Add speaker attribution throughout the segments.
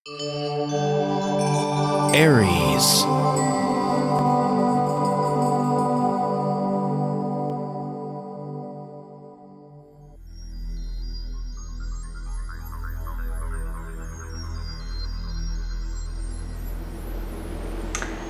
Speaker 1: Aries.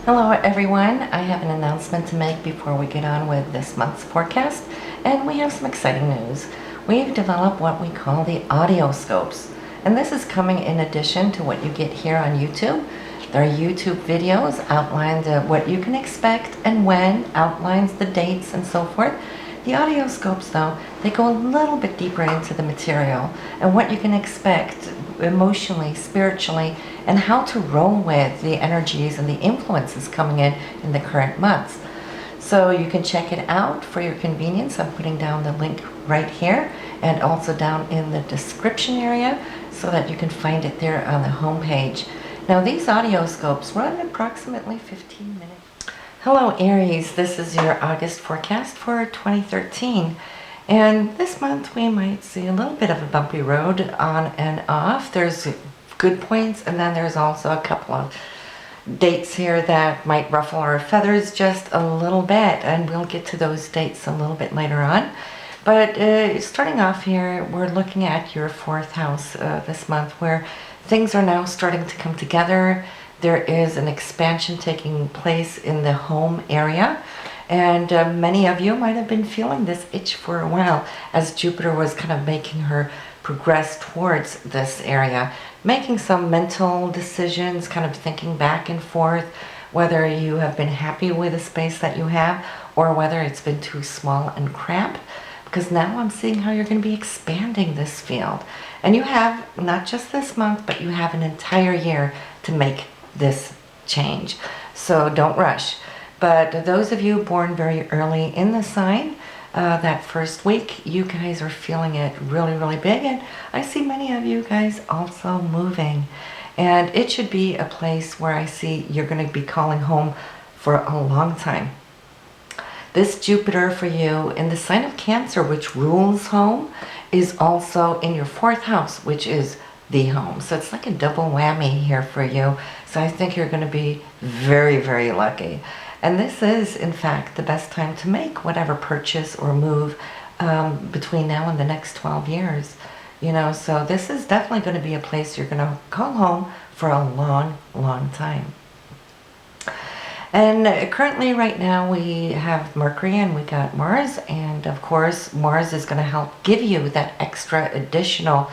Speaker 2: Hello everyone, I have an announcement to make before we get on with this month's forecast, and we have some exciting news. We've developed what we call the audio scopes, and this is coming in addition to what you get here on YouTube. There are YouTube videos outlined what you can expect and when, outlines the dates and so forth. The audio scopes though, they go a little bit deeper into the material and what you can expect emotionally, spiritually, and how to roll with the energies and the influences coming in the current months. So you can check it out for your convenience. I'm putting down the link right here and also down in the description area so that you can find it there on the home page. Now these audio scopes run approximately 15 minutes. Hello Aries, this is your August forecast for 2013. And this month we might see a little bit of a bumpy road on and off. There's good points, and then there's also a couple of dates here that might ruffle our feathers just a little bit, and we'll get to those dates a little bit later on. But starting off here, we're looking at your fourth house this month, where things are now starting to come together. There is an expansion taking place in the home area. And many of you might have been feeling this itch for a while as Jupiter was kind of making her progress towards this area, making some mental decisions, kind of thinking back and forth, whether you have been happy with the space that you have or whether it's been too small and cramped. Because now I'm seeing how you're going to be expanding this field. And you have not just this month, but you have an entire year to make this change. So don't rush. But those of you born very early in the sign, that first week, you guys are feeling it really, really big. And I see many of you guys also moving. And it should be a place where I see you're going to be calling home for a long time. This Jupiter for you in the sign of Cancer, which rules home, is also in your fourth house, which is the home. So it's like a double whammy here for you. So I think you're going to be very, very lucky. And this is, in fact, the best time to make whatever purchase or move between now and the next 12 years. You know, so this is definitely going to be a place you're going to call home for a long, long time. And currently right now we have Mercury and we got Mars. And of course, Mars is going to help give you that extra additional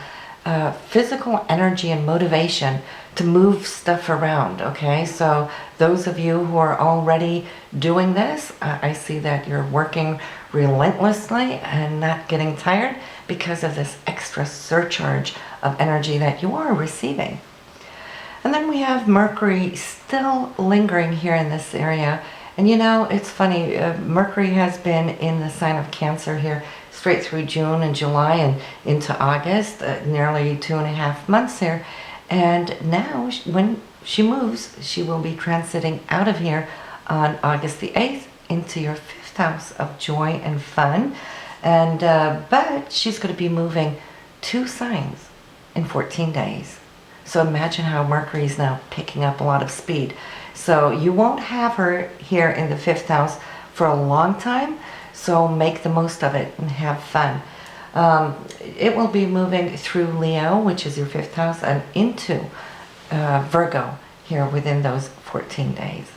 Speaker 2: physical energy and motivation to move stuff around. Okay, so those of you who are already doing this, I see that you're working relentlessly and not getting tired because of this extra surcharge of energy that you are receiving. And then we have Mercury still lingering here in this area. And you know, it's funny, Mercury has been in the sign of Cancer here straight through June and July and into August, nearly 2.5 months here. And now when she moves, she will be transiting out of here on August the 8th into your fifth house of joy and fun. And but she's going to be moving 2 signs in 14 days. So imagine how Mercury is now picking up a lot of speed. So you won't have her here in the fifth house for a long time. So make the most of it and have fun. It will be moving through Leo, which is your fifth house, and into Virgo here within those 14 days.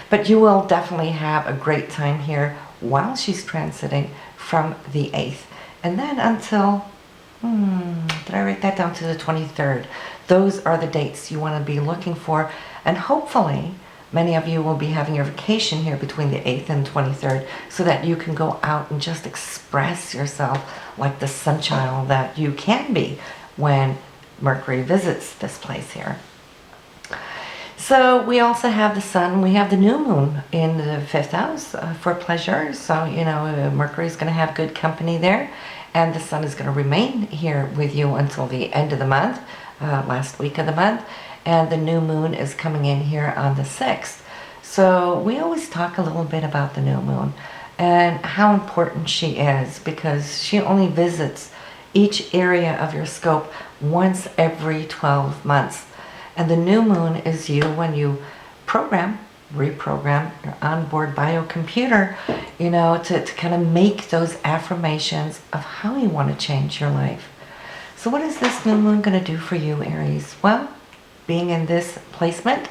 Speaker 2: But you will definitely have a great time here while she's transiting from the 8th. And then until, did I write that down to the 23rd? Those are the dates you want to be looking for. And hopefully, many of you will be having your vacation here between the 8th and 23rd so that you can go out and just express yourself like the sunchild that you can be when Mercury visits this place here. So we also have the sun, we have the new moon in the fifth house for pleasure. So, you know, Mercury's going to have good company there. And the sun is going to remain here with you until the end of the month, last week of the month. And the new moon is coming in here on the 6th. So we always talk a little bit about the new moon and how important she is, because she only visits each area of your scope once every 12 months. And the new moon is you when you reprogram your onboard biocomputer, to kind of make those affirmations of how you want to change your life. So what is this new moon going to do for you, Aries? Well, being in this placement,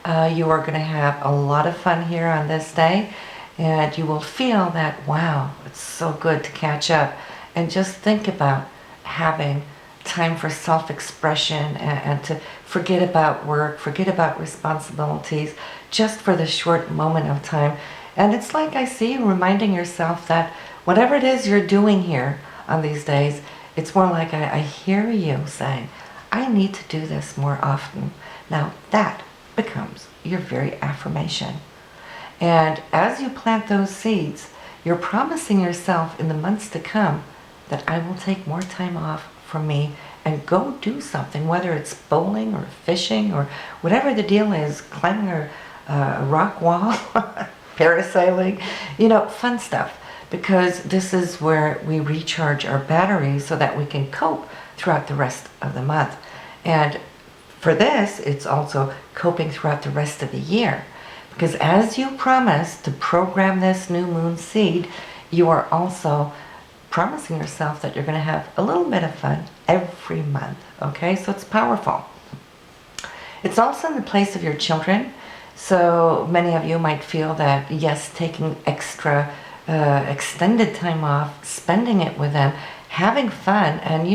Speaker 2: you are going to have a lot of fun here on this day, and you will feel that, wow, it's so good to catch up and just think about having time for self-expression and to forget about work, forget about responsibilities, just for the short moment of time. And it's like I see you reminding yourself that whatever it is you're doing here on these days, it's more like I hear you saying, I need to do this more often. Now that becomes your very affirmation. And as you plant those seeds, you're promising yourself in the months to come that I will take more time off from me and go do something, whether it's bowling or fishing or whatever the deal is, climbing a rock wall, parasailing, fun stuff. Because this is where we recharge our batteries so that we can cope throughout the rest of the month. And for this, it's also coping throughout the rest of the year. Because as you promise to program this new moon seed, you are also promising yourself that you're going to have a little bit of fun every month. Okay, so it's powerful. It's also in the place of your children. So many of you might feel that, yes, taking extra extended time off, spending it with them, having fun. And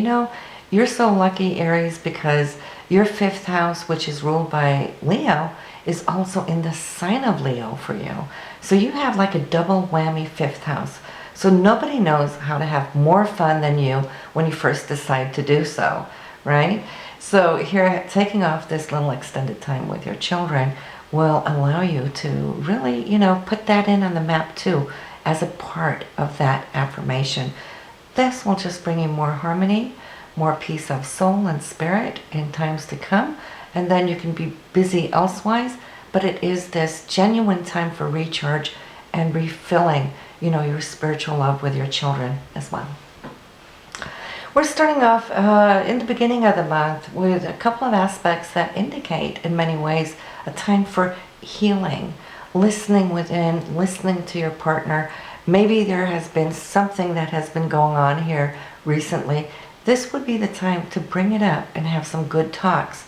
Speaker 2: you're so lucky, Aries, because your 5th house, which is ruled by Leo, is also in the sign of Leo for you. So you have like a double whammy 5th house. So nobody knows how to have more fun than you when you first decide to do so, right? So here, taking off this little extended time with your children will allow you to really, put that in on the map too, as a part of that affirmation. This will just bring you more harmony, more peace of soul and spirit in times to come, and then you can be busy elsewise, but it is this genuine time for recharge and refilling, your spiritual love with your children as well. We're starting off in the beginning of the month with a couple of aspects that indicate in many ways a time for healing, listening within, listening to your partner. Maybe there has been something that has been going on here recently. This would be the time to bring it up and have some good talks.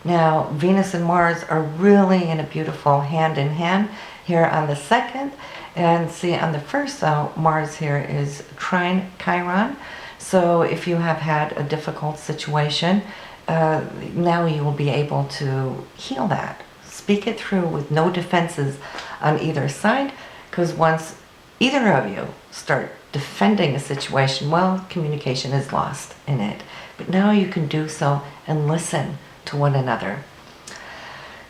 Speaker 2: Now, Venus and Mars are really in a beautiful hand in hand here on the 2nd. And see, on the 1st, though, Mars here is trine Chiron. So if you have had a difficult situation, now you will be able to heal that. Speak it through with no defenses on either side, because once either of you start defending a situation, well, communication is lost in it. But now you can do so and listen to one another.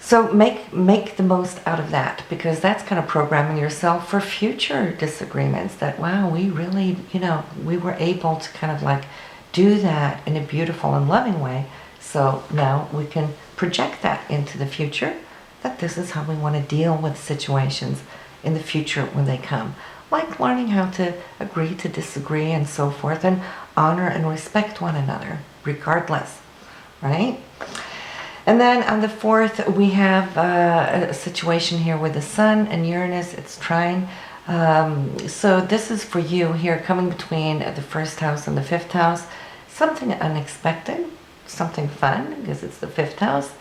Speaker 2: So make the most out of that, because that's kind of programming yourself for future disagreements that, wow, we really, we were able to kind of like do that in a beautiful and loving way. So now we can project that into the future, that this is how we want to deal with situations in the future when they come. Like learning how to agree to disagree and so forth, and honor and respect one another regardless, right? And then on the 4th, we have a situation here with the Sun and Uranus. It's trine. So this is for you here, coming between the 1st house and the 5th house. Something unexpected, something fun, because it's the 5th house.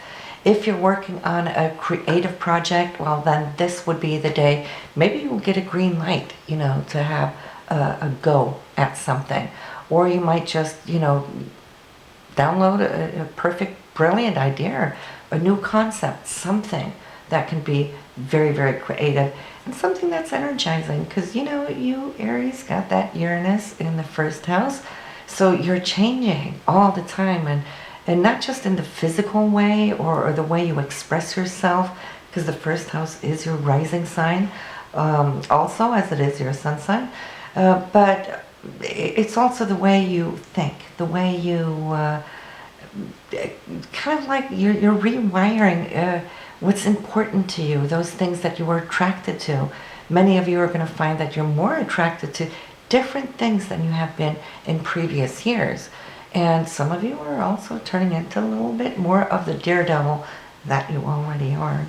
Speaker 2: If you're working on a creative project, well, then this would be the day. Maybe you'll get a green light, to have a go at something. Or you might just, download a perfect, brilliant idea, a new concept, something that can be very, very creative, and something that's energizing, because you Aries got that Uranus in the 1st house, so you're changing all the time, and not just in the physical way or the way you express yourself, because the 1st house is your rising sign, also as it is your sun sign, but it's also the way you think, the way you kind of like you're rewiring what's important to you, those things that you were attracted to. Many of you are going to find that you're more attracted to different things than you have been in previous years. And some of you are also turning into a little bit more of the daredevil that you already are.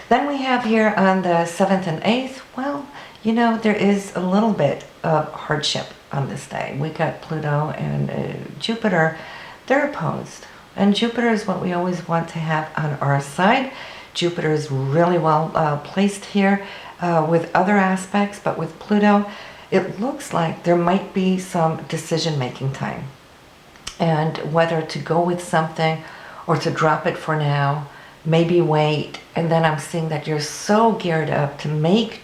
Speaker 2: Then we have here on the 7th and 8th, well, there is a little bit of hardship on this day. We got Pluto and Jupiter, they're opposed. And Jupiter is what we always want to have on our side. Jupiter is really well placed here with other aspects, but with Pluto, it looks like there might be some decision-making time. And whether to go with something or to drop it for now, maybe wait. And then I'm seeing that you're so geared up to make,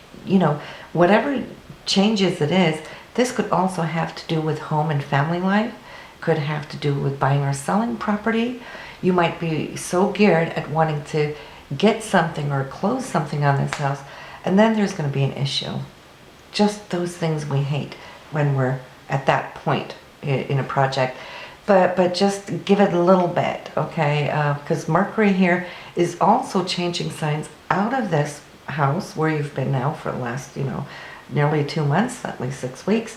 Speaker 2: whatever changes it is. This could also have to do with home and family life. Could have to do with buying or selling property. You might be so geared at wanting to get something or close something on this house, and then there's going to be an issue. Just those things we hate when we're at that point in a project. But just give it a little bit, okay? Because Mercury here is also changing signs out of this house where you've been now for the last, nearly 2 months, at least 6 weeks.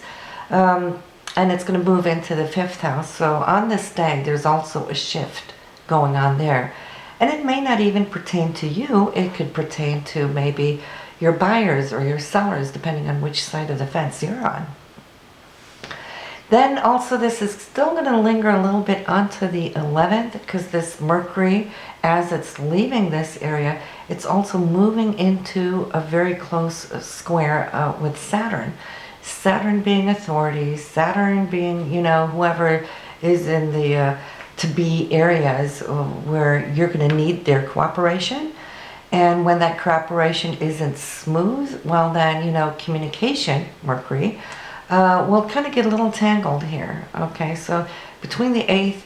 Speaker 2: And it's going to move into the 5th house. So on this day, there's also a shift going on there. And it may not even pertain to you. It could pertain to maybe your buyers or your sellers, depending on which side of the fence you're on. Then also this is still going to linger a little bit onto the 11th, because this Mercury, as it's leaving this area, it's also moving into a very close square with Saturn. Saturn being authority, Saturn being, whoever is in the to-be areas where you're going to need their cooperation. And when that cooperation isn't smooth, well then, communication, Mercury, will kind of get a little tangled here. Okay, so between the 8th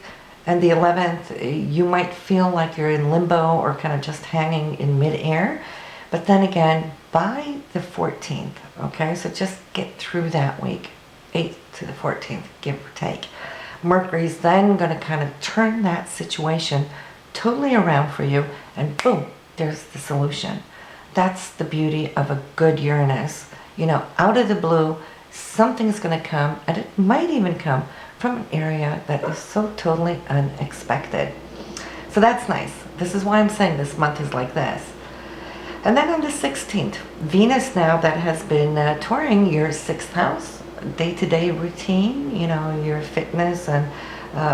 Speaker 2: and the 11th, you might feel like you're in limbo or kind of just hanging in midair. But then again, by the 14th, okay, so just get through that week, 8th to the 14th, give or take. Mercury's then going to kind of turn that situation totally around for you, and boom, there's the solution. That's the beauty of a good Uranus. Out of the blue, something's going to come, and it might even come from an area that is so totally unexpected. So that's nice. This is why I'm saying this month is like this. And then on the 16th, Venus now that has been touring your 6th house, day-to-day routine, your fitness and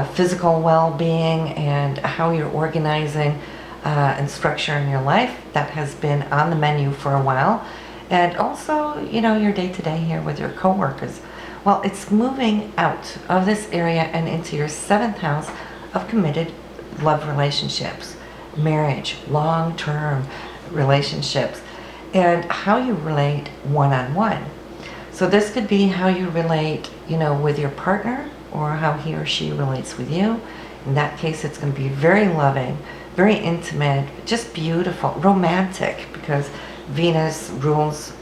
Speaker 2: physical well-being and how you're organizing and structuring your life. That has been on the menu for a while. And also, your day-to-day here with your coworkers. Well, it's moving out of this area and into your 7th house of committed love relationships, marriage, long-term relationships, and how you relate one-on-one. So this could be how you relate, with your partner, or how he or she relates with you. In that case, it's going to be very loving, very intimate, just beautiful, romantic, because Venus rules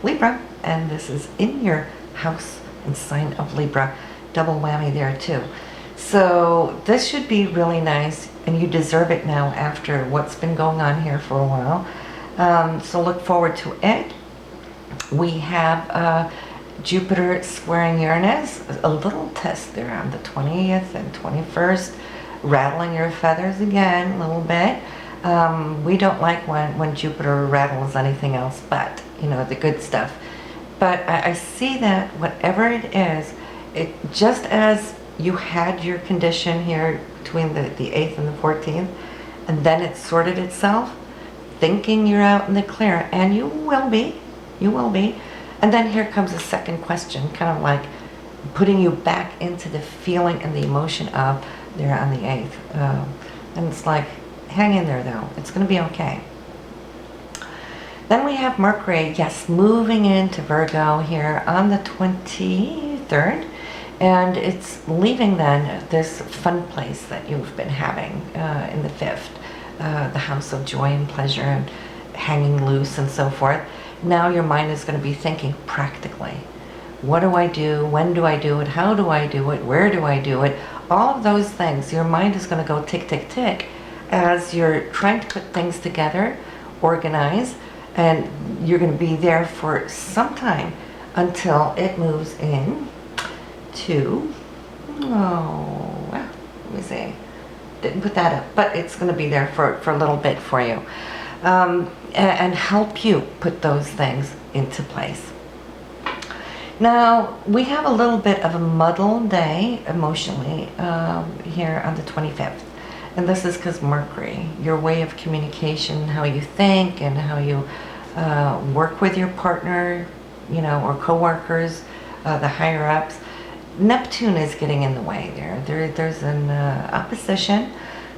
Speaker 2: Libra, and this is in your house and sign of Libra. Double whammy there too. So this should be really nice, and you deserve it now after what's been going on here for a while. So look forward to it. We have Jupiter squaring Uranus, a little test there on the 20th and 21st, rattling your feathers again a little bit. We don't like when Jupiter rattles anything else but, the good stuff. But I see that whatever it is, it just as you had your condition here between the 8th and the 14th, and then it sorted itself, thinking you're out in the clear, and you will be. And then here comes a second question, kind of like putting you back into the feeling and the emotion of there on the 8th. And it's like, hang in there though, it's going to be okay. Then we have Mercury, yes, moving into Virgo here on the 23rd. And it's leaving then this fun place that you've been having in the 5th, the house of joy and pleasure and hanging loose and so forth. Now your mind is going to be thinking practically. What do I do? When do I do it? How do I do it? Where do I do it? All of those things, your mind is going to go tick, tick, tick as you're trying to put things together, organize, and you're going to be there for some time until it moves in to Oh, well, let me see. Didn't put that up, but it's going to be there for a little bit for you. And help you put those things into place. Now, we have a little bit of a muddle day emotionally here on the 25th. And this is because Mercury, your way of communication, how you think and how you work with your partner, or coworkers, the higher ups. Neptune is getting in the way there. There's an opposition.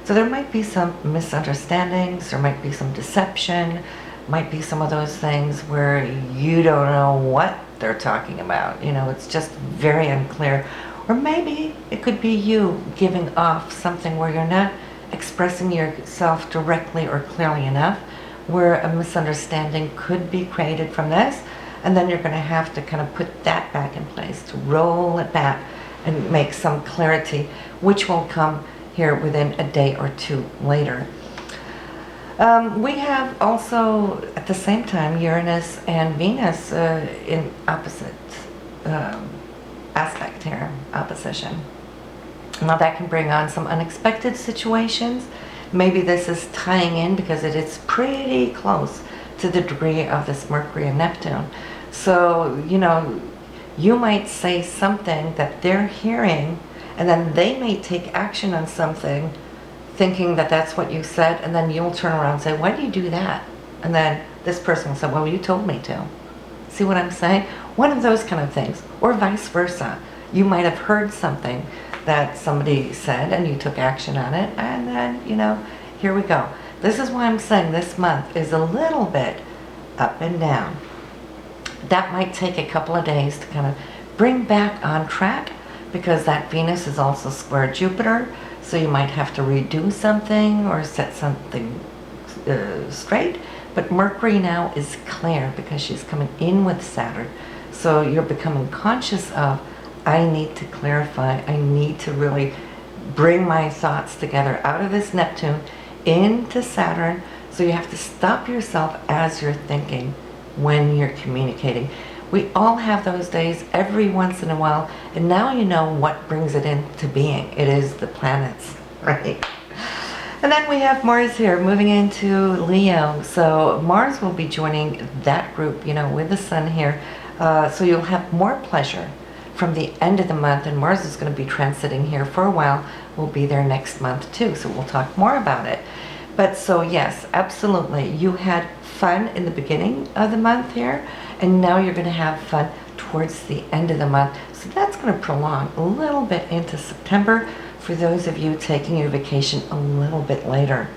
Speaker 2: So there might be some misunderstandings, there might be some deception, might be some of those things where you don't know what they're talking about. It's just very unclear. Or maybe it could be you giving off something where you're not expressing yourself directly or clearly enough, where a misunderstanding could be created from this. And then you're going to have to kind of put that back in place, to roll it back and make some clarity, which will come here within a day or two later. We have also, at the same time, Uranus and Venus in opposite aspect here, opposition. Now that can bring on some unexpected situations. Maybe this is tying in because it is pretty close to the degree of this Mercury and Neptune. So, you might say something that they're hearing, and then they may take action on something thinking that that's what you said, and then you'll turn around and say, why do you do that? And then this person will say, well, you told me to. See what I'm saying? One of those kind of things. Or vice versa. You might have heard something that somebody said and you took action on it, and then, here we go. This is why I'm saying this month is a little bit up and down. That might take a couple of days to kind of bring back on track, because that Venus is also square Jupiter, so you might have to redo something or set something straight. But Mercury now is clear because she's coming in with Saturn, so you're becoming conscious of, I need to clarify, I need to really bring my thoughts together out of this Neptune into Saturn. So you have to stop yourself as you're thinking when you're communicating. We all have those days every once in a while, and now you know what brings it into being. It is the planets, right? And then we have Mars here moving into Leo. So Mars will be joining that group, with the Sun here. So you'll have more pleasure from the end of the month, and Mars is going to be transiting here for a while. We'll be there next month too, so we'll talk more about it. But so yes, absolutely, you had fun in the beginning of the month here, and now you're going to have fun towards the end of the month. So that's going to prolong a little bit into September for those of you taking your vacation a little bit later.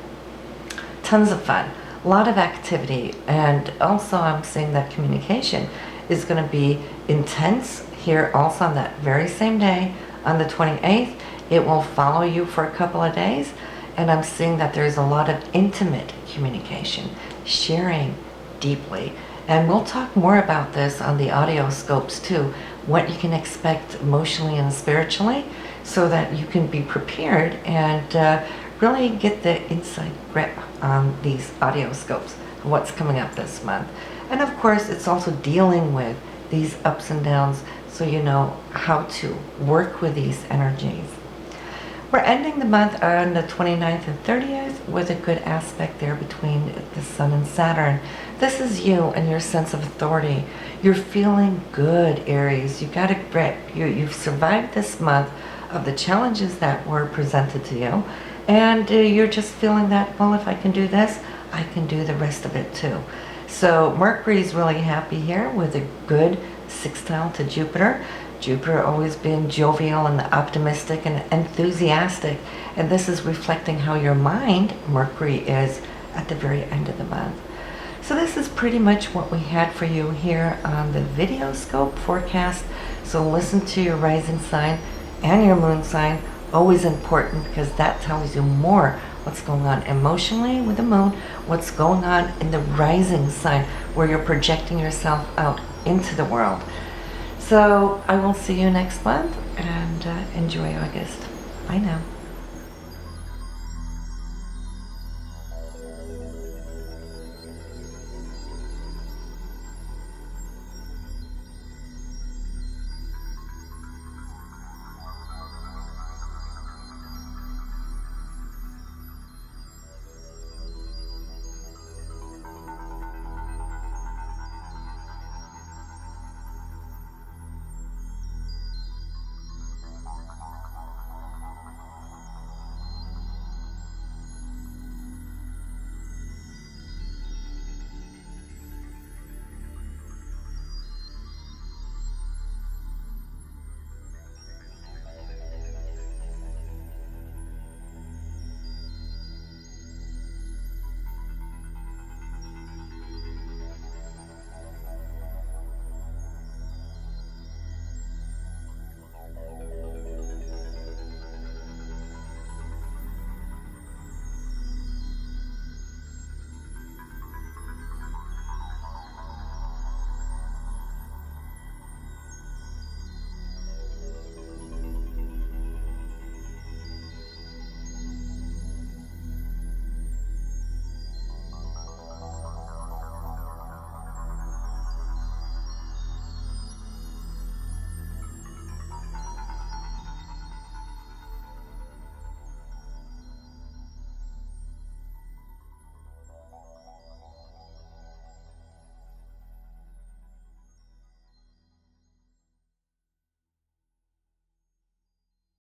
Speaker 2: Tons of fun, a lot of activity, and also I'm seeing that communication is going to be intense here also on that very same day, on the 28th. It will follow you for a couple of days, and I'm seeing that there's a lot of intimate communication, sharing deeply. And we'll talk more about this on the audio scopes too, what you can expect emotionally and spiritually, so that you can be prepared and really get the inside grip on these audio scopes, what's coming up this month. And of course, it's also dealing with these ups and downs, so you know how to work with these energies. We're ending the month on the 29th and 30th with a good aspect there between the Sun and Saturn. This is you and your sense of authority. You're feeling good, Aries. You got a grip. You've survived this month of the challenges that were presented to you. And you're just feeling that, well, if I can do this, I can do the rest of it too. So Mercury's really happy here with a good sextile to Jupiter. Jupiter always being jovial and optimistic and enthusiastic, and this is reflecting how your mind, Mercury, is at the very end of the month. So this is pretty much what we had for you here on the video scope forecast. So listen to your rising sign and your moon sign, always important, because that tells you more what's going on emotionally with the moon, what's going on in the rising sign, where you're projecting yourself out into the world. So I will see you next month, and enjoy August. Bye now.